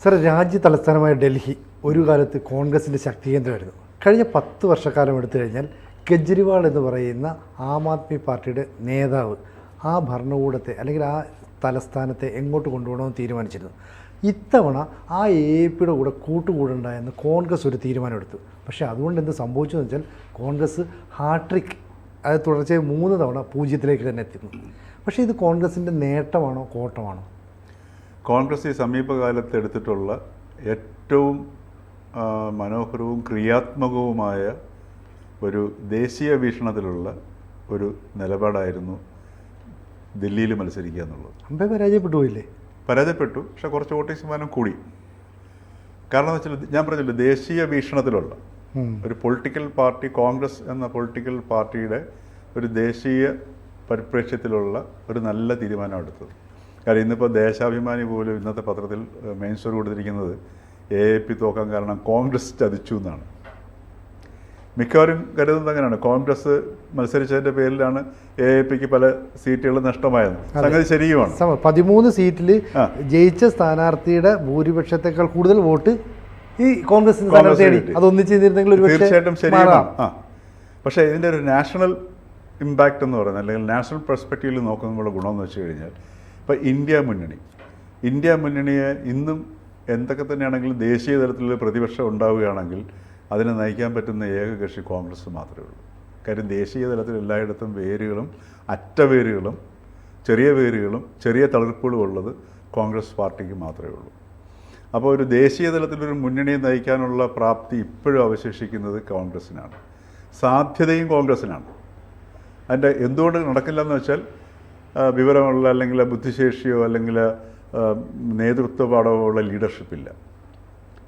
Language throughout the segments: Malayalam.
സർ, രാജ്യ തലസ്ഥാനമായ ഡൽഹി ഒരു കാലത്ത് കോൺഗ്രസിൻ്റെ ശക്തി കേന്ദ്രമായിരുന്നു. കഴിഞ്ഞ 10 വർഷക്കാലം എടുത്തു കഴിഞ്ഞാൽ കെജ്രിവാൾ എന്ന് പറയുന്ന ആം ആദ്മി പാർട്ടിയുടെ നേതാവ് ആ ഭരണകൂടത്തെ അല്ലെങ്കിൽ ആ തലസ്ഥാനത്തെ എങ്ങോട്ട് കൊണ്ടുപോകണമെന്ന് തീരുമാനിച്ചിരുന്നു. ഇത്തവണ ആ AAPയുടെ കൂടെ കൂട്ടുകൂടണ്ടായെന്ന് കോൺഗ്രസ് ഒരു തീരുമാനമെടുത്തു. പക്ഷേ അതുകൊണ്ട് എന്ത് സംഭവിച്ചതെന്ന് വെച്ചാൽ കോൺഗ്രസ് ഹാട്രിക്, അത് തുടർച്ചയായി 3 തവണ 0-ലേക്ക് തന്നെ എത്തുന്നു. പക്ഷേ ഇത് കോൺഗ്രസിൻ്റെ നേട്ടമാണോ കോട്ടമാണോ? കോൺഗ്രസ് ഈ സമീപകാലത്ത് എടുത്തിട്ടുള്ള ഏറ്റവും മനോഹരവും ക്രിയാത്മകവുമായ ഒരു ദേശീയ വീക്ഷണത്തിലുള്ള ഒരു നിലപാടായിരുന്നു ദില്ലിയിൽ മത്സരിക്കുക എന്നുള്ളത്. അമ്പേ പരാജയപ്പെട്ടു പോയില്ലേ? പരാജയപ്പെട്ടു, പക്ഷേ കുറച്ച് വോട്ടിംഗ് ശതമാനം കൂടി. കാരണം എന്ന് വെച്ചാൽ ഞാൻ പറഞ്ഞില്ല, ദേശീയ വീക്ഷണത്തിലുള്ള ഒരു പൊളിറ്റിക്കൽ പാർട്ടി, കോൺഗ്രസ് എന്ന പൊളിറ്റിക്കൽ പാർട്ടിയുടെ ഒരു ദേശീയ പരിപ്രേക്ഷ്യത്തിലുള്ള ഒരു നല്ല തീരുമാനം എടുത്തത്. കാരണം ഇന്നിപ്പോൾ ദേശാഭിമാനി പോലും ഇന്നത്തെ പത്രത്തിൽ മെയിൻ സ്റ്റോറി കൊടുത്തിരിക്കുന്നത് AAP തോക്കാൻ കാരണം കോൺഗ്രസ് ചതിച്ചു എന്നാണ്. മിക്കവാറും കരുതുന്നത് അങ്ങനെയാണ്. കോൺഗ്രസ് മത്സരിച്ചതിൻ്റെ പേരിലാണ് AAPക്ക് പല സീറ്റുകൾ നഷ്ടമായത്. സംഗതി ശരിയുമാണ്. 13 സീറ്റിൽ ജയിച്ച സ്ഥാനാർത്ഥിയുടെ ഭൂരിപക്ഷത്തെക്കാൾ കൂടുതൽ വോട്ട് ഈ കോൺഗ്രസ് അതൊന്നിച്ച് ചെയ്തിരുന്നെങ്കിൽ തീർച്ചയായിട്ടും ശരിയാണ്. പക്ഷേ ഇതിൻ്റെ ഒരു നാഷണൽ ഇമ്പാക്റ്റ് എന്ന് പറയുന്നത്, അല്ലെങ്കിൽ നാഷണൽ പെർസ്പെക്റ്റീവിൽ നോക്കുമ്പോഴുള്ള ഗുണമെന്ന് വെച്ച് കഴിഞ്ഞാൽ, ഇപ്പോൾ ഇന്ത്യ മുന്നണിയെ ഇന്നും എന്തൊക്കെ തന്നെയാണെങ്കിലും ദേശീയ തലത്തിൽ പ്രതിപക്ഷം ഉണ്ടാവുകയാണെങ്കിൽ അതിനെ നയിക്കാൻ പറ്റുന്ന ഏക കക്ഷി കോൺഗ്രസ് മാത്രമേ ഉള്ളൂ. കാര്യം ദേശീയ തലത്തിൽ എല്ലായിടത്തും വേരുകളും അറ്റവേരുകളും ചെറിയ വേരുകളും ചെറിയ തളിർപ്പുകളും ഉള്ളത് കോൺഗ്രസ് പാർട്ടിക്ക് മാത്രമേ ഉള്ളൂ. അപ്പോൾ ഒരു ദേശീയ തലത്തിലൊരു മുന്നണിയെ നയിക്കാനുള്ള പ്രാപ്തി ഇപ്പോഴും അവശേഷിക്കുന്നത് കോൺഗ്രസ്സിനാണ്. സാധ്യതയും കോൺഗ്രസ്സിനാണ്. അതിൻ്റെ എന്തുകൊണ്ട് നടക്കില്ലെന്ന് വെച്ചാൽ വിവരമുള്ള അല്ലെങ്കിൽ ബുദ്ധിശേഷിയോ അല്ലെങ്കിൽ നേതൃത്വപാഠമോ ഉള്ള ലീഡർഷിപ്പില്ല.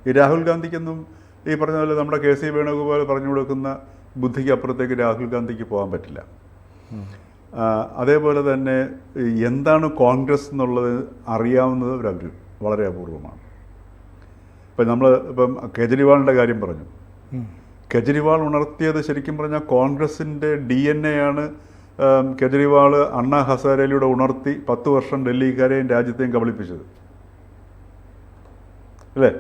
ഈ രാഹുൽ ഗാന്ധിക്കൊന്നും ഈ പറഞ്ഞ പോലെ നമ്മുടെ KC വേണുഗോപാൽ പറഞ്ഞു കൊടുക്കുന്ന ബുദ്ധിക്ക് അപ്പുറത്തേക്ക് രാഹുൽ ഗാന്ധിക്ക് പോകാൻ പറ്റില്ല. അതേപോലെ തന്നെ എന്താണ് കോൺഗ്രസ് എന്നുള്ളത് അറിയാവുന്നത് വളരെ അപൂർവമാണ്. ഇപ്പം ഇപ്പം കേജ്രിവാളിൻ്റെ കാര്യം പറഞ്ഞു. കേജ്രിവാൾ ഉണർത്തിയത് ശരിക്കും പറഞ്ഞാൽ കോൺഗ്രസിൻ്റെ DNA ആണ്. കേജ്രിവാൾ അണ്ണാ ഹസാരയിലൂടെ ഉണർത്തി 10 വർഷം ഡൽഹിക്കാരെയും രാജ്യത്തെയും കബളിപ്പിച്ചത് അല്ലേ?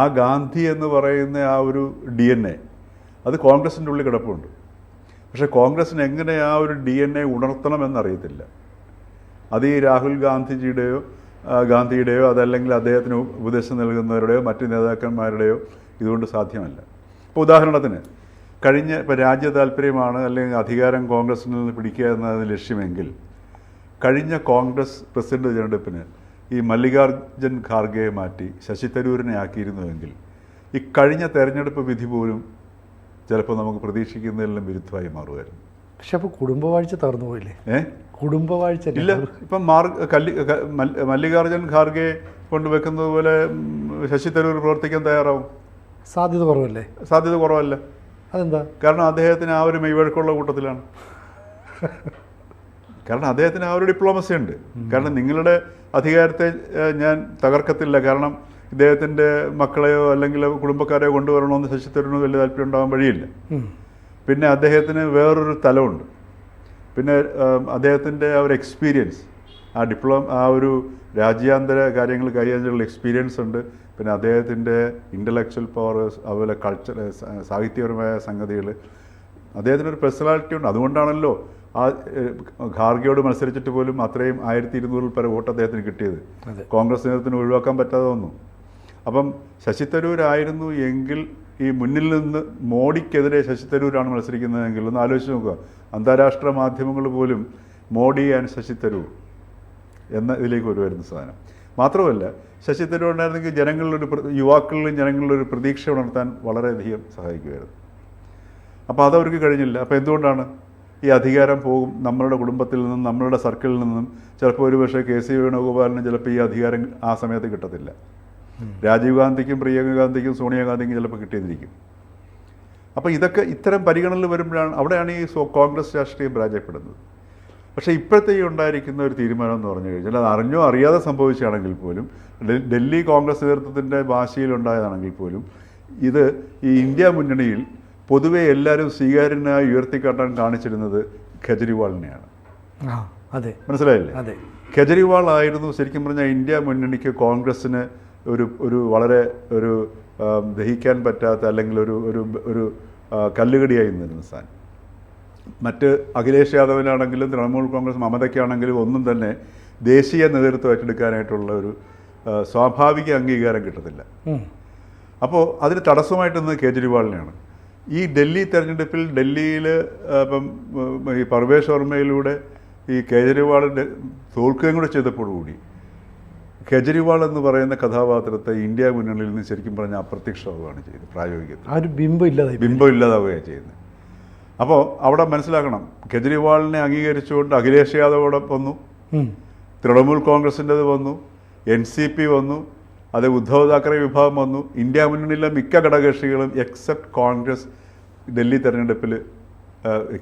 ആ ഗാന്ധി എന്ന് പറയുന്ന ആ ഒരു DNA അത് കോൺഗ്രസിൻ്റെ ഉള്ളിൽ കിടപ്പുണ്ട്. പക്ഷേ കോൺഗ്രസിന് എങ്ങനെ ആ ഒരു DNA ഉണർത്തണമെന്നറിയത്തില്ല. അത് ഈ രാഹുൽ ഗാന്ധിയുടെയോ അതല്ലെങ്കിൽ അദ്ദേഹത്തിന് ഉപദേശം നൽകുന്നവരുടെയോ മറ്റ് നേതാക്കന്മാരുടെയോ ഇതുകൊണ്ട് സാധ്യമല്ല. ഇപ്പോൾ ഉദാഹരണത്തിന് ഇപ്പോൾ രാജ്യ താല്പര്യമാണ് അല്ലെങ്കിൽ അധികാരം കോൺഗ്രസിൽ നിന്ന് പിടിക്കുക എന്നതിന് ലക്ഷ്യമെങ്കിൽ കഴിഞ്ഞ കോൺഗ്രസ് പ്രസിഡന്റ് തിരഞ്ഞെടുപ്പിന് ഈ മല്ലികാർജ്ജുൻ ഖാർഗെയെ മാറ്റി ശശി തരൂരിനെ ആക്കിയിരുന്നുവെങ്കിൽ ഈ കഴിഞ്ഞ തെരഞ്ഞെടുപ്പ് വിധി പോലും ചിലപ്പോൾ നമുക്ക് പ്രതീക്ഷിക്കുന്നതിലും വിരുദ്ധമായി മാറുമായിരുന്നു. പക്ഷെ അപ്പോൾ കുടുംബവാഴ്ച തകർന്നു പോയില്ലേ? കുടുംബവാഴ്ച ഇല്ല. ഇപ്പം മല്ലികാർജ്ജുൻ ഖാർഗെ കൊണ്ടുവെക്കുന്നത് പോലെ ശശി തരൂർ പ്രവർത്തിക്കാൻ തയ്യാറാവും? സാധ്യത കുറവല്ലേ? സാധ്യത കുറവല്ല. അതെന്താ? കാരണം അദ്ദേഹത്തിന് ആ ഒരു മെയ്വഴക്കമുള്ള കൂട്ടത്തിലാണ്. കാരണം അദ്ദേഹത്തിന് ആ ഒരു ഡിപ്ലോമസി ഉണ്ട്. കാരണം നിങ്ങളുടെ അധികാരത്തെ ഞാൻ തകർക്കത്തില്ല, കാരണം ഇദ്ദേഹത്തിൻ്റെ മക്കളെയോ അല്ലെങ്കിൽ കുടുംബക്കാരെയോ കൊണ്ടുവരണമെന്ന് ശശി തരൂരിന് വലിയ താല്പര്യം ഉണ്ടാകാൻ വഴിയില്ല. പിന്നെ അദ്ദേഹത്തിന് വേറൊരു തലമുണ്ട്. പിന്നെ അദ്ദേഹത്തിൻ്റെ ആ ഒരു എക്സ്പീരിയൻസ്, ആ ഒരു രാജ്യാന്തര കാര്യങ്ങൾ കൈകാര്യമുള്ള എക്സ്പീരിയൻസ് ഉണ്ട്. പിന്നെ അദ്ദേഹത്തിൻ്റെ ഇൻ്റലക്ച്വൽ പവർ, അതുപോലെ സാഹിത്യപരമായ സംഗതികൾ, അദ്ദേഹത്തിനൊരു പേഴ്സണാലിറ്റി ഉണ്ട്. അതുകൊണ്ടാണല്ലോ ആ ഖാർഗെയോട് മത്സരിച്ചിട്ട് പോലും അത്രയും 1200 പേരെ വോട്ട് അദ്ദേഹത്തിന് കിട്ടിയത്. കോൺഗ്രസ് നേതൃത്വത്തിന് ഒഴിവാക്കാൻ പറ്റാതെ വന്നു. അപ്പം ശശി തരൂരായിരുന്നു എങ്കിൽ ഈ മുന്നിൽ നിന്ന് മോഡിക്കെതിരെ ശശി തരൂരാണ് മത്സരിക്കുന്നതെങ്കിൽ ഒന്ന് ആലോചിച്ച് നോക്കുക. അന്താരാഷ്ട്ര മാധ്യമങ്ങൾ പോലും മോഡി ആൻഡ് ശശി തരൂർ എന്ന ഇതിലേക്ക് വരുന്ന സാധനം. മാത്രമല്ല ശശി തരൂർ ഉണ്ടായിരുന്നെങ്കിൽ യുവാക്കളിലും ജനങ്ങളിലൊരു പ്രതീക്ഷ ഉണർത്താൻ വളരെയധികം സഹായിക്കുമായിരുന്നു. അപ്പോൾ അതവർക്ക് കഴിഞ്ഞില്ല. അപ്പോൾ എന്തുകൊണ്ടാണ്? ഈ അധികാരം പോകും നമ്മളുടെ കുടുംബത്തിൽ നിന്നും നമ്മളുടെ സർക്കിളിൽ നിന്നും. ചിലപ്പോൾ ഒരുപക്ഷെ KC വേണുഗോപാലിന് ചിലപ്പോൾ ഈ അധികാരം ആ സമയത്ത് കിട്ടത്തില്ല. രാജീവ് ഗാന്ധിക്കും പ്രിയങ്ക ഗാന്ധിക്കും സോണിയാഗാന്ധിക്കും ചിലപ്പോൾ കിട്ടിയിരിക്കും. അപ്പോൾ ഇത്തരം പരിഗണനകൾ വരുമ്പോഴാണ് അവിടെയാണ് ഈ കോൺഗ്രസ് രാഷ്ട്രീയം പരാജയപ്പെടുന്നത്. പക്ഷേ ഇപ്പോഴത്തെ ഈ ഉണ്ടായിരിക്കുന്ന ഒരു തീരുമാനം എന്ന് പറഞ്ഞു കഴിഞ്ഞാൽ അത് അറിഞ്ഞോ അറിയാതെ സംഭവിച്ചാണെങ്കിൽ പോലും, ഡൽഹി കോൺഗ്രസ് നേതൃത്വത്തിൻ്റെ വാശിയിലുണ്ടായതാണെങ്കിൽ പോലും, ഇത് ഈ ഇന്ത്യ മുന്നണിയിൽ പൊതുവെ എല്ലാവരും സ്വീകാര്യനായി ഉയർത്തിക്കാട്ടാൻ കാണിച്ചിരുന്നത് കെജ്രിവാളിനെയാണ്. മനസ്സിലായില്ലേ? കേജ്രിവാൾ ആയിരുന്നു ശരിക്കും പറഞ്ഞാൽ ഇന്ത്യ മുന്നണിക്ക് കോൺഗ്രസ്സിന് ഒരു വളരെ ഒരു ദഹിക്കാൻ പറ്റാത്ത അല്ലെങ്കിൽ ഒരു ഒരു ഒരു കല്ലുകടിയായി നിന്നിരുന്ന സ്ഥാനം. മറ്റ് അഖിലേഷ് യാദവിനാണെങ്കിലും തൃണമൂൽ കോൺഗ്രസ് മമതയ്ക്കാണെങ്കിലും ഒന്നും തന്നെ ദേശീയ നേതൃത്വം ഏറ്റെടുക്കാനായിട്ടുള്ള ഒരു സ്വാഭാവിക അംഗീകാരം കിട്ടത്തില്ല. അപ്പോൾ അതിന് തടസ്സമായിട്ട് നിന്നത് കേജ്രിവാളിനെയാണ്. ഈ ഡൽഹി തെരഞ്ഞെടുപ്പിൽ ഡൽഹിയിൽ ഇപ്പം ഈ പർവേഷ് വർമ്മയിലൂടെ ഈ കേജ്രിവാളിൻ്റെ തോൽക്കുകയും കൂടെ ചെയ്തപ്പോഴുകൂടി കേജ്രിവാൾ എന്ന് പറയുന്ന കഥാപാത്രത്തെ ഇന്ത്യ മുന്നണിയിൽ നിന്ന് ശരിക്കും പറഞ്ഞാൽ അപ്രത്യക്ഷമാവുകയാണ് ചെയ്തത്. പ്രായോഗികത്തിൽ ആ ഒരു ബിംബം ഇല്ലാതാവുകയാണ് ചെയ്യുന്നത്. അപ്പോൾ അവിടെ മനസ്സിലാക്കണം, കേജ്രിവാളിനെ അംഗീകരിച്ചുകൊണ്ട് അഖിലേഷ് യാദവോടെ വന്നു, തൃണമൂൽ കോൺഗ്രസിൻ്റെത് വന്നു, NCP വന്നു, അത് ഉദ്ധവ് താക്കറെ വിഭാഗം വന്നു. ഇന്ത്യ മുന്നണിയിലെ മിക്ക ഘടകകക്ഷികളും എക്സെപ്റ്റ് കോൺഗ്രസ് ഡൽഹി തെരഞ്ഞെടുപ്പിൽ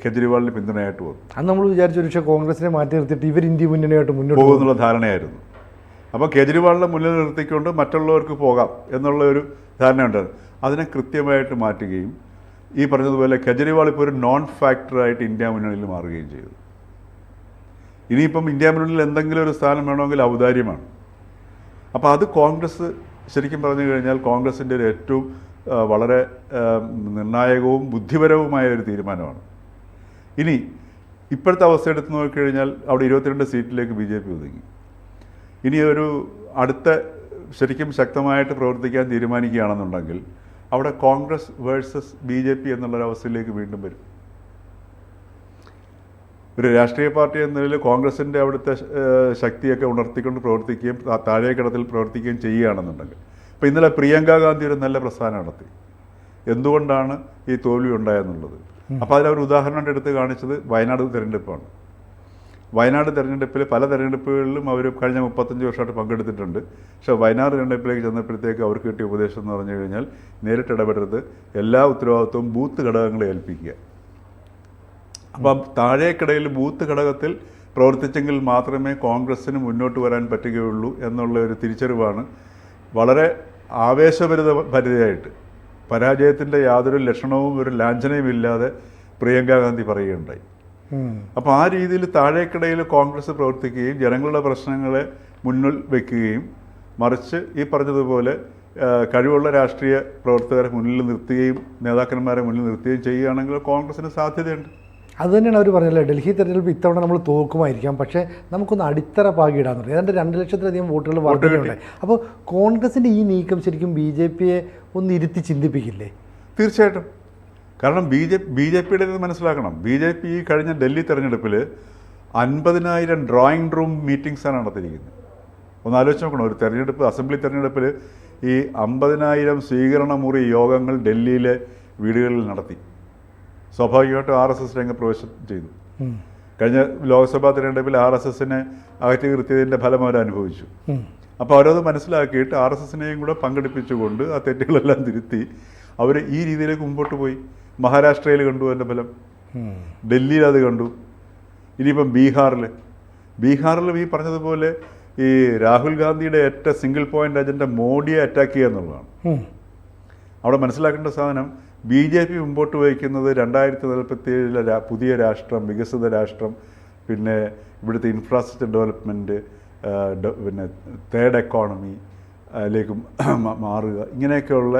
കേജ്രിവാളിന് പിന്തുണയായിട്ട് വന്നു. അത് നമ്മൾ വിചാരിച്ചു പക്ഷേ കോൺഗ്രസിനെ മാറ്റി നിർത്തിയിട്ട് ഇവർ ഇന്ത്യ മുന്നണിയായിട്ട് മുന്നോട്ട് പോകുന്നുള്ള ധാരണയായിരുന്നു. അപ്പോൾ കേജ്രിവാളിനെ മുന്നിൽ നിർത്തിക്കൊണ്ട് മറ്റുള്ളവർക്ക് പോകാം എന്നുള്ള ഒരു ധാരണയുണ്ടായിരുന്നു. അതിനെ കൃത്യമായിട്ട് മാറ്റുകയും ഈ പറഞ്ഞതുപോലെ കേജ്രിവാൾ ഇപ്പോൾ ഒരു നോൺ ഫാക്ടറായിട്ട് ഇന്ത്യ മുന്നണിയിൽ മാറുകയും ചെയ്തു. ഇനിയിപ്പം ഇന്ത്യ മുന്നണിയിൽ എന്തെങ്കിലും ഒരു സ്ഥാനം വേണമെങ്കിൽ ഔദാര്യമാണ്. അപ്പോൾ അത് കോൺഗ്രസ് ശരിക്കും പറഞ്ഞു കഴിഞ്ഞാൽ കോൺഗ്രസിൻ്റെ ഒരു ഏറ്റവും വളരെ നിർണായകവും ബുദ്ധിപരവുമായ ഒരു തീരുമാനമാണ്. ഇനി ഇപ്പോഴത്തെ അവസ്ഥ എടുത്ത് നോക്കിക്കഴിഞ്ഞാൽ അവിടെ 22 സീറ്റിലേക്ക് BJP ഒതുങ്ങി. ഇനി ഒരു അടുത്ത ശരിക്കും ശക്തമായിട്ട് പ്രവർത്തിക്കാൻ തീരുമാനിക്കുകയാണെന്നുണ്ടെങ്കിൽ അവിടെ കോൺഗ്രസ് വേഴ്സസ് BJP എന്നുള്ളൊരവസ്ഥയിലേക്ക് വീണ്ടും വരും. ഒരു രാഷ്ട്രീയ പാർട്ടി എന്ന നിലയിൽ കോൺഗ്രസിൻ്റെ അവിടുത്തെ ശക്തിയൊക്കെ ഉണർത്തിക്കൊണ്ട് പ്രവർത്തിക്കുകയും താഴേക്കിടത്തിൽ പ്രവർത്തിക്കുകയും ചെയ്യുകയാണെന്നുണ്ടെങ്കിൽ, ഇപ്പോൾ ഇന്നലെ പ്രിയങ്ക ഗാന്ധി ഒരു നല്ല പ്രസ്ഥാനം നടത്തി. എന്തുകൊണ്ടാണ് ഈ തോൽവി ഉണ്ടായെന്നുള്ളത്. അപ്പോൾ അതിലൊരു ഉദാഹരണം എടുത്ത് കാണിച്ചത് വയനാട് തിരഞ്ഞെടുപ്പാണ്. വയനാട് തിരഞ്ഞെടുപ്പിൽ പല തിരഞ്ഞെടുപ്പുകളിലും അവർ കഴിഞ്ഞ 35 വർഷമായിട്ട് പങ്കെടുത്തിട്ടുണ്ട്. പക്ഷേ വയനാട് തിരഞ്ഞെടുപ്പിലേക്ക് ചെന്നപ്പോഴത്തേക്ക് അവർക്ക് കിട്ടിയ ഉപദേശം എന്ന് പറഞ്ഞു കഴിഞ്ഞാൽ നേരിട്ട് ഇടപെടരുത്, എല്ലാ ഉത്തരവാദിത്വവും ബൂത്ത് ഘടകങ്ങളെ ഏൽപ്പിക്കുക. അപ്പം താഴേക്കിടയിൽ ബൂത്ത് ഘടകത്തിൽ പ്രവർത്തിച്ചെങ്കിൽ മാത്രമേ കോൺഗ്രസ്സിന് മുന്നോട്ട് വരാൻ പറ്റുകയുള്ളൂ എന്നുള്ള ഒരു തിരിച്ചറിവാണ് വളരെ ആവേശഭരിതയായിട്ട് പരാജയത്തിൻ്റെ യാതൊരു ലക്ഷണവും ഒരു ലാഞ്ചനയും ഇല്ലാതെ പ്രിയങ്ക ഗാന്ധി പറയുകയുണ്ടായി. അപ്പോൾ ആ രീതിയിൽ താഴേക്കിടയിൽ കോൺഗ്രസ് പ്രവർത്തിക്കുകയും ജനങ്ങളുടെ പ്രശ്നങ്ങളെ മുന്നിൽ വയ്ക്കുകയും മറിച്ച് ഈ പറഞ്ഞതുപോലെ കഴിവുള്ള രാഷ്ട്രീയ പ്രവർത്തകരെ മുന്നിൽ നിർത്തുകയും നേതാക്കന്മാരെ മുന്നിൽ നിർത്തുകയും ചെയ്യുകയാണെങ്കിൽ കോൺഗ്രസിന് സാധ്യതയുണ്ട്. അതുതന്നെയാണ് അവർ പറഞ്ഞത്. ഡൽഹി തെരഞ്ഞെടുപ്പ് ഇത്തവണ നമ്മൾ തോക്കുമായിരിക്കാം, പക്ഷേ നമുക്കൊന്ന് അടിത്തറ പാകിയിടാൻ തുടങ്ങി. ഏതാണ്ട് 2 ലക്ഷത്തിലധികം വോട്ടുകൾ വർദ്ധനയുണ്ടായി. അപ്പോൾ കോൺഗ്രസിൻ്റെ ഈ നീക്കം ശരിക്കും BJPയെ ഒന്ന് ഇരുത്തി ചിന്തിപ്പിക്കില്ലേ? തീർച്ചയായിട്ടും. കാരണം BJPയുടെ മനസ്സിലാക്കണം, BJP ഈ കഴിഞ്ഞ ഡൽഹി തെരഞ്ഞെടുപ്പിൽ 50,000 ഡ്രോയിങ് റൂം മീറ്റിംഗ്സാണ് നടത്തിയിരിക്കുന്നത്. ഒന്ന് ആലോചിച്ച് നോക്കണം, ഒരു തെരഞ്ഞെടുപ്പ് അസംബ്ലി തെരഞ്ഞെടുപ്പിൽ ഈ 50,000 സ്വീകരണ മുറി യോഗങ്ങൾ ഡൽഹിയിലെ വീടുകളിൽ നടത്തി. സ്വാഭാവികമായിട്ടും RSS രംഗപ്രവേശം ചെയ്തു. കഴിഞ്ഞ ലോക്സഭാ തിരഞ്ഞെടുപ്പിൽ RSSനെ അകറ്റി നിർത്തിയതിൻ്റെ ഫലം അവർ അനുഭവിച്ചു. അപ്പോൾ അവരത് മനസ്സിലാക്കിയിട്ട് RSSനെയും കൂടെ പങ്കെടുപ്പിച്ചുകൊണ്ട് ആ തെറ്റുകളെല്ലാം തിരുത്തി അവർ ഈ രീതിയിലേക്ക് മുമ്പോട്ട് പോയി. മഹാരാഷ്ട്രയിൽ കണ്ടു അതിൻ്റെ ഫലം, ഡൽഹിയിൽ അത് കണ്ടു. ഇനിയിപ്പം ബീഹാറിലും ഈ പറഞ്ഞതുപോലെ ഈ രാഹുൽ ഗാന്ധിയുടെ ഏറ്റവും സിംഗിൾ പോയിൻ്റ് അജണ്ട മോഡിയെ അറ്റാക്ക് ചെയ്യുക എന്നുള്ളതാണ്. അവിടെ മനസ്സിലാക്കേണ്ട സാധനം BJP മുമ്പോട്ട് വയ്ക്കുന്നത് 2047 പുതിയ രാഷ്ട്രം, വികസിത രാഷ്ട്രം, പിന്നെ ഇവിടുത്തെ ഇൻഫ്രാസ്ട്രക്ചർ ഡെവലപ്മെൻറ്റ്, പിന്നെ തേർഡ് എക്കോണമിയിലേക്കും മാറുക, ഇങ്ങനെയൊക്കെയുള്ള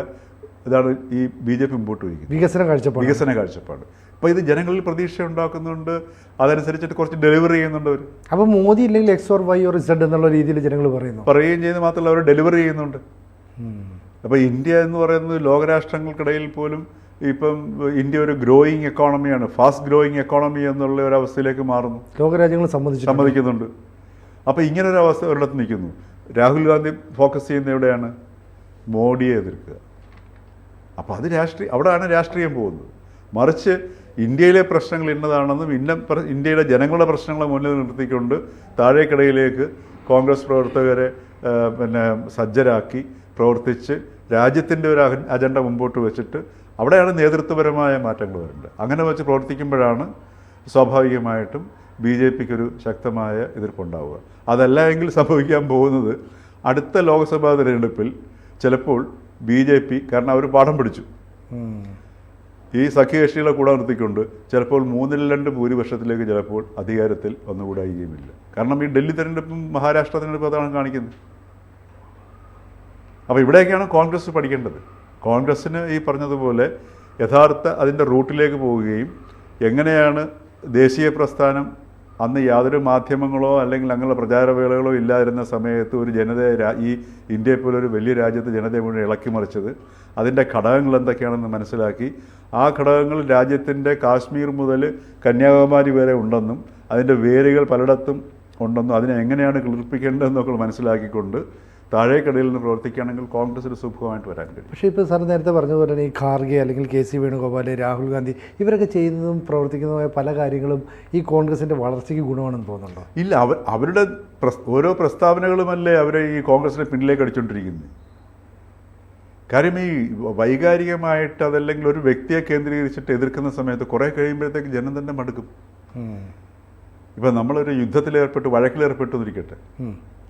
ഇതാണ് ഈ BJP മുമ്പോട്ട് വയ്ക്കുന്നത്, വികസന കാഴ്ചപ്പാട്. അപ്പോൾ ഇത് ജനങ്ങളിൽ പ്രതീക്ഷ ഉണ്ടാക്കുന്നുണ്ട്, അതനുസരിച്ചിട്ട് കുറച്ച് ഡെലിവറി ചെയ്യുന്നുണ്ട് അവർ. അപ്പോൾ മോദി ഇല്ലെങ്കിൽ X or Y or Z എന്നുള്ള രീതിയിൽ ജനങ്ങൾ പറയുകയും ചെയ്യുന്നത് മാത്രമല്ല അവർ ഡെലിവറി ചെയ്യുന്നുണ്ട്. അപ്പോൾ ഇന്ത്യ എന്ന് പറയുന്നത് ലോകരാഷ്ട്രങ്ങൾക്കിടയിൽ പോലും ഇപ്പം ഇന്ത്യ ഒരു ഗ്രോയിങ് എക്കോണമിയാണ്, ഫാസ്റ്റ് ഗ്രോയിങ് എക്കോണമി എന്നുള്ള ഒരു അവസ്ഥയിലേക്ക് മാറുന്നു. ലോകരാജ്യങ്ങൾ സമ്മതിക്കുന്നുണ്ട്. അപ്പോൾ ഇങ്ങനൊരു അവസ്ഥ ഒരിടത്ത് നിൽക്കുന്നു. രാഹുൽ ഗാന്ധി ഫോക്കസ് ചെയ്യുന്ന എവിടെയാണ്? മോഡിയെ എതിർക്കുക. അപ്പോൾ അത് അവിടെയാണ് രാഷ്ട്രീയം പോകുന്നത്. മറിച്ച് ഇന്ത്യയിലെ പ്രശ്നങ്ങൾ ഇന്നതാണെന്നും ഇന്ത്യയുടെ ജനങ്ങളുടെ പ്രശ്നങ്ങളെ മുന്നിൽ നിർത്തിക്കൊണ്ട് താഴേക്കിടയിലേക്ക് കോൺഗ്രസ് പ്രവർത്തകരെ പിന്നെ സജ്ജരാക്കി പ്രവർത്തിച്ച് രാജ്യത്തിൻ്റെ ഒരു അജണ്ട മുമ്പോട്ട് വെച്ചിട്ട് അവിടെയാണ് നേതൃത്വപരമായ മാറ്റങ്ങൾ വരുന്നത്. അങ്ങനെ വെച്ച് പ്രവർത്തിക്കുമ്പോഴാണ് സ്വാഭാവികമായിട്ടും BJPക്കൊരു ശക്തമായ എതിർപ്പുണ്ടാവുക. അതല്ല എങ്കിൽ സംഭവിക്കാൻ പോകുന്നത് അടുത്ത ലോക്സഭാ തിരഞ്ഞെടുപ്പിൽ ചിലപ്പോൾ BJP, കാരണം അവർ പാഠം പഠിച്ചു, ഈ സഖ്യകക്ഷികളെ കൂടെ നിർത്തിക്കൊണ്ട് ചിലപ്പോൾ 3-2 ഭൂരിപക്ഷത്തിലേക്ക് ചിലപ്പോൾ അധികാരത്തിൽ വന്നുകൂടായികയുമില്ല. കാരണം ഈ ഡൽഹി തിരഞ്ഞെടുപ്പും മഹാരാഷ്ട്ര തിരഞ്ഞെടുപ്പും അതാണ് കാണിക്കുന്നത്. അപ്പോൾ ഇവിടെയൊക്കെയാണ് കോൺഗ്രസ് പഠിക്കേണ്ടത്. കോൺഗ്രസ്സിന് ഈ പറഞ്ഞതുപോലെ യഥാർത്ഥ അതിൻ്റെ റൂട്ടിലേക്ക് പോവുകയും എങ്ങനെയാണ് ദേശീയ പ്രസ്ഥാനം അന്ന് യാതൊരു മാധ്യമങ്ങളോ അല്ലെങ്കിൽ അങ്ങനെയുള്ള പ്രചാരവേളകളോ ഇല്ലാതിരുന്ന സമയത്ത് ഒരു ജനതയെ ഈ ഇന്ത്യയെ പോലെ ഒരു വലിയ രാജ്യത്ത് ജനതയെ മുഴുവൻ ഇളക്കി മറിച്ചത്, അതിൻ്റെ ഘടകങ്ങൾ എന്തൊക്കെയാണെന്ന് മനസ്സിലാക്കി ആ ഘടകങ്ങൾ രാജ്യത്തിൻ്റെ കാശ്മീർ മുതൽ കന്യാകുമാരി വരെ ഉണ്ടെന്നും അതിൻ്റെ വേരുകൾ പലയിടത്തും ഉണ്ടെന്നും അതിനെ എങ്ങനെയാണ് കിളിർപ്പിക്കേണ്ടതെന്നൊക്കെ മനസ്സിലാക്കിക്കൊണ്ട് താഴേക്കടയിൽ നിന്ന് പ്രവർത്തിക്കുകയാണെങ്കിൽ കോൺഗ്രസ്സിന് സുഖമായിട്ട് വരാൻ കഴിയും. പക്ഷേ ഇപ്പോൾ സാർ നേരത്തെ പറഞ്ഞതുപോലെ തന്നെ ഈ ഖാർഗെ അല്ലെങ്കിൽ കെ സി വേണുഗോപാൽ, രാഹുൽ ഗാന്ധി ഇവരൊക്കെ ചെയ്യുന്നതും പ്രവർത്തിക്കുന്നതുമായ പല കാര്യങ്ങളും ഈ കോൺഗ്രസിൻ്റെ വളർച്ചയ്ക്ക് ഗുണമാണെന്ന് തോന്നുന്നുണ്ടോ? ഇല്ല, അവരുടെ ഓരോ പ്രസ്താവനകളുമല്ലേ അവരെ ഈ കോൺഗ്രസിനെ പിന്നിലേക്ക് അടിച്ചുകൊണ്ടിരിക്കുന്നത്. കാര്യം ഈ വൈകാരികമായിട്ട് അതല്ലെങ്കിൽ ഒരു വ്യക്തിയെ കേന്ദ്രീകരിച്ചിട്ട് എതിർക്കുന്ന സമയത്ത് കുറേ കഴിയുമ്പോഴത്തേക്ക് ജനം തന്നെ മടുക്കും. ഇപ്പം നമ്മളൊരു യുദ്ധത്തിലേർപ്പെട്ട് വഴക്കിലേർപ്പെട്ടു എന്നിരിക്കട്ടെ,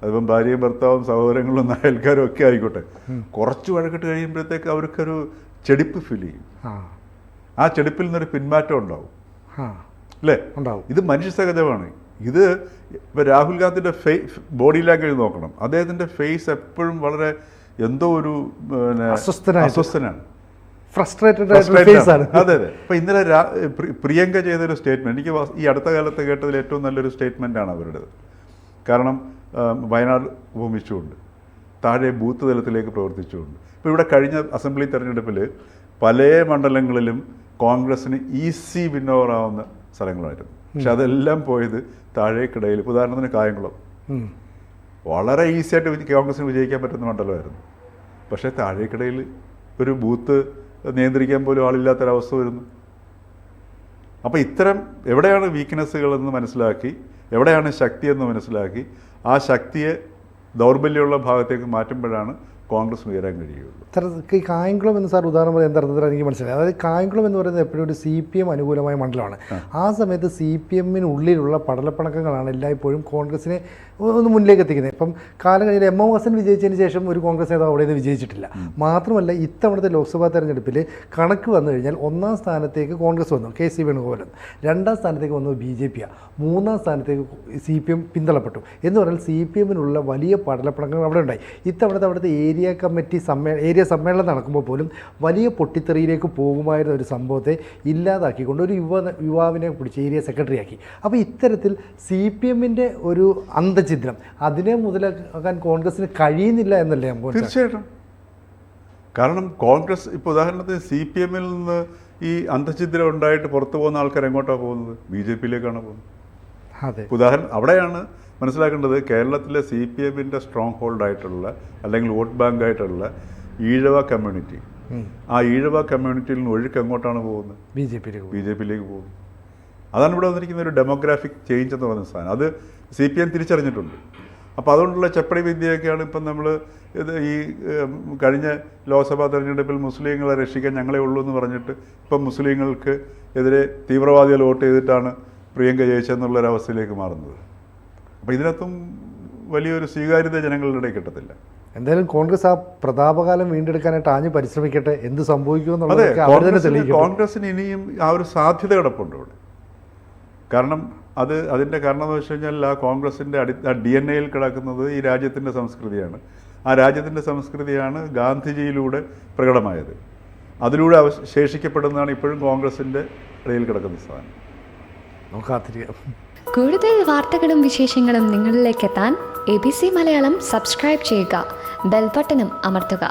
അതിപ്പം ഭാര്യയും ഭർത്താവും സഹോദരങ്ങളും അയൽക്കാരും ഒക്കെ ആയിക്കോട്ടെ, കുറച്ച് വഴക്കിട്ട് കഴിയുമ്പോഴത്തേക്ക് അവർക്കൊരു ചെടിപ്പ് ഫീൽ ചെയ്യും. ആ ചെടിപ്പിൽ നിന്നൊരു പിന്മാറ്റം ഉണ്ടാവും അല്ലേ? ഇത് മനുഷ്യ സഹജമാണ്. ഇത് ഇപ്പം രാഹുൽ ഗാന്ധിൻ്റെ ബോഡി ലാംഗ്വേജ് നോക്കണം. അദ്ദേഹത്തിൻ്റെ ഫേസ് എപ്പോഴും വളരെ എന്തോ ഒരു അസ്വസ്ഥനാണ്, അതെ അതെ. അപ്പം ഇന്നലെ പ്രിയങ്ക ചെയ്തൊരു സ്റ്റേറ്റ്മെൻറ്റ് എനിക്ക് ഈ അടുത്ത കാലത്ത് കേട്ടതിൽ ഏറ്റവും നല്ലൊരു സ്റ്റേറ്റ്മെൻറ്റാണ് അവരുടേത്. കാരണം വയനാട് ഉപമിച്ചുകൊണ്ട് താഴെ ബൂത്ത് തലത്തിലേക്ക് പ്രവർത്തിച്ചുകൊണ്ട് ഇപ്പോൾ ഇവിടെ കഴിഞ്ഞ അസംബ്ലി തെരഞ്ഞെടുപ്പിൽ പല മണ്ഡലങ്ങളിലും കോൺഗ്രസ്സിന് ഈസി വിന്നോറാവുന്ന സ്ഥലങ്ങളായിരുന്നു. പക്ഷെ അതെല്ലാം പോയത് താഴേക്കിടയിൽ. ഉദാഹരണത്തിന് കായംകുളം വളരെ ഈസിയായിട്ട് കോൺഗ്രസ്സിന് വിജയിക്കാൻ പറ്റുന്ന മണ്ഡലമായിരുന്നു. പക്ഷേ താഴേക്കിടയിൽ ഒരു ബൂത്ത് നിയന്ത്രിക്കാൻ പോലും ആളില്ലാത്തൊരവസ്ഥ വരുന്നു. അപ്പോൾ ഇത്തരം എവിടെയാണ് വീക്ക്നെസ്സുകളെന്ന് മനസ്സിലാക്കി, എവിടെയാണ് ശക്തിയെന്ന് മനസ്സിലാക്കി ആ ശക്തിയെ ദൗർബല്യമുള്ള ഭാഗത്തേക്ക് മാറ്റുമ്പോഴാണ് കോൺഗ്രസ് ഉയരാൻ കഴിയുള്ളൂ. ഈ കായംകുളം എന്ന് സാർ ഉദാഹരണം പറയുന്നത് എന്തർത്ഥത്തിലാണ് എനിക്ക് മനസ്സിലായി. അതായത് കായംകുളം എന്ന് പറയുന്നത് എപ്പോഴും ഒരു CPM അനുകൂലമായ മണ്ഡലമാണ്. ആ സമയത്ത് CPM-നുള്ളിലുള്ള പടലപ്പിണക്കങ്ങളാണ് എല്ലായ്പ്പോഴും കോൺഗ്രസിനെ ഒന്ന് മുന്നിലേക്ക് എത്തിക്കുന്നത്. ഇപ്പം കാലം കഴിഞ്ഞാൽ M.M. ഹസൻ വിജയിച്ചതിന് ശേഷം ഒരു കോൺഗ്രസ് നേതാവ് അവിടെ നിന്ന് വിജയിച്ചിട്ടില്ല. മാത്രമല്ല ഇത്തവണത്തെ ലോക്സഭാ തെരഞ്ഞെടുപ്പിൽ കണക്ക് വന്നു കഴിഞ്ഞാൽ 1-ാം സ്ഥാനത്തേക്ക് കോൺഗ്രസ് വന്നു, കെ സി വേണുഗോപാൽ. 2-ാം സ്ഥാനത്തേക്ക് വന്നത് BJP. 3-ാം സ്ഥാനത്തേക്ക് CPM പിന്തള്ളപ്പെട്ടു. എന്ന് പറഞ്ഞാൽ CPM-നുള്ള വലിയ പടലപ്പിണക്കങ്ങൾ അവിടെ ഉണ്ടായി. ഇത്തവണത്തെ അവിടുത്തെ ഏരിയ സമ്മേളനം നടക്കുമ്പോൾ പോലും വലിയ പൊട്ടിത്തെറിയിലേക്ക് പോകുമായിരുന്ന ഒരു സംഭവത്തെ ഇല്ലാതാക്കിക്കൊണ്ട് ഒരു യുവാവിനെ പിടിച്ച് ഏരിയ സെക്രട്ടറിയാക്കി. അപ്പോൾ ഇത്തരത്തിൽ CPM-ൻ്റെ ഒരു അന്തഛിദ്രം അതിനെ മുതലാക്കാൻ കോൺഗ്രസിന് കഴിയുന്നില്ല എന്നല്ലേ? തീർച്ചയായിട്ടും. കാരണം കോൺഗ്രസ് ഇപ്പോൾ ഉദാഹരണത്തിന് CPM-ൽ നിന്ന് ഈ അന്തഛിദ്രം ഉണ്ടായിട്ട് പുറത്തു പോകുന്ന ആൾക്കാർ എങ്ങോട്ടാണ് പോകുന്നത്? BJP-യിലേക്കാണ് പോകുന്നത്. അതെ, ഉദാഹരണം അവിടെയാണ് മനസ്സിലാക്കേണ്ടത്. കേരളത്തിലെ CPM-ൻ്റെ സ്ട്രോങ് ഹോൾഡായിട്ടുള്ള അല്ലെങ്കിൽ വോട്ട് ബാങ്കായിട്ടുള്ള ഈഴവ കമ്മ്യൂണിറ്റി, ആ ഈഴവ കമ്മ്യൂണിറ്റിയിൽ നിന്ന് ഒഴുക്ക് എങ്ങോട്ടാണ് പോകുന്നത്? BJP-യിലേക്ക് പോകുന്നു. അതാണ് ഇവിടെ വന്നിരിക്കുന്ന ഒരു ഡെമോഗ്രാഫിക് ചേഞ്ച് എന്ന് പറയുന്ന സാധനം. അത് CPM തിരിച്ചറിഞ്ഞിട്ടുണ്ട്. അപ്പോൾ അതുകൊണ്ടുള്ള ചെപ്പടി വിദ്യയൊക്കെയാണ് ഇപ്പം നമ്മൾ ഈ കഴിഞ്ഞ ലോക്സഭാ തെരഞ്ഞെടുപ്പിൽ മുസ്ലിങ്ങളെ രക്ഷിക്കാൻ ഞങ്ങളെ ഉള്ളൂ എന്ന് പറഞ്ഞിട്ട് ഇപ്പം മുസ്ലിങ്ങൾക്ക് എതിരെ തീവ്രവാദികൾ വോട്ട് ചെയ്തിട്ടാണ് പ്രിയങ്ക ജയിച്ചെന്നുള്ളൊരവസ്ഥയിലേക്ക് മാറുന്നത്. അപ്പോൾ ഇതിനകത്തും വലിയൊരു സ്വീകാര്യത ജനങ്ങളുടെ ഇടയിൽ കിട്ടത്തില്ല. എന്തായാലും കോൺഗ്രസ് ആ പ്രതാപകാലം വീണ്ടെടുക്കാനായിട്ട് ആഞ്ഞു പരിശ്രമിക്കട്ടെ. എന്ത് സംഭവിക്കുമെന്നുള്ളത് കോൺഗ്രസിന് ഇനിയും ആ ഒരു സാധ്യത കിടപ്പുണ്ട് ഇവിടെ. കാരണം അതിൻ്റെ കാരണം എന്ന് വെച്ച് കഴിഞ്ഞാൽ ആ കോൺഗ്രസിൻ്റെ DNA-യിൽ കിടക്കുന്നത് ഈ രാജ്യത്തിൻ്റെ സംസ്കൃതിയാണ്. ആ രാജ്യത്തിൻ്റെ സംസ്കൃതിയാണ് ഗാന്ധിജിയിലൂടെ പ്രകടമായത്. അതിലൂടെ ശേഷിക്കപ്പെടുന്നതാണ് ഇപ്പോഴും കോൺഗ്രസിൻ്റെ ഇടയിൽ കിടക്കുന്ന സാധനം. നമുക്ക് കാത്തിരിക്കാം. കൂടുതൽ വാർത്തകളും വിശേഷങ്ങളും നിങ്ങളിലേക്ക് എത്താൻ ABC മലയാളം സബ്സ്ക്രൈബ് ചെയ്യുക, ബെൽ ബട്ടണും അമർത്തുക.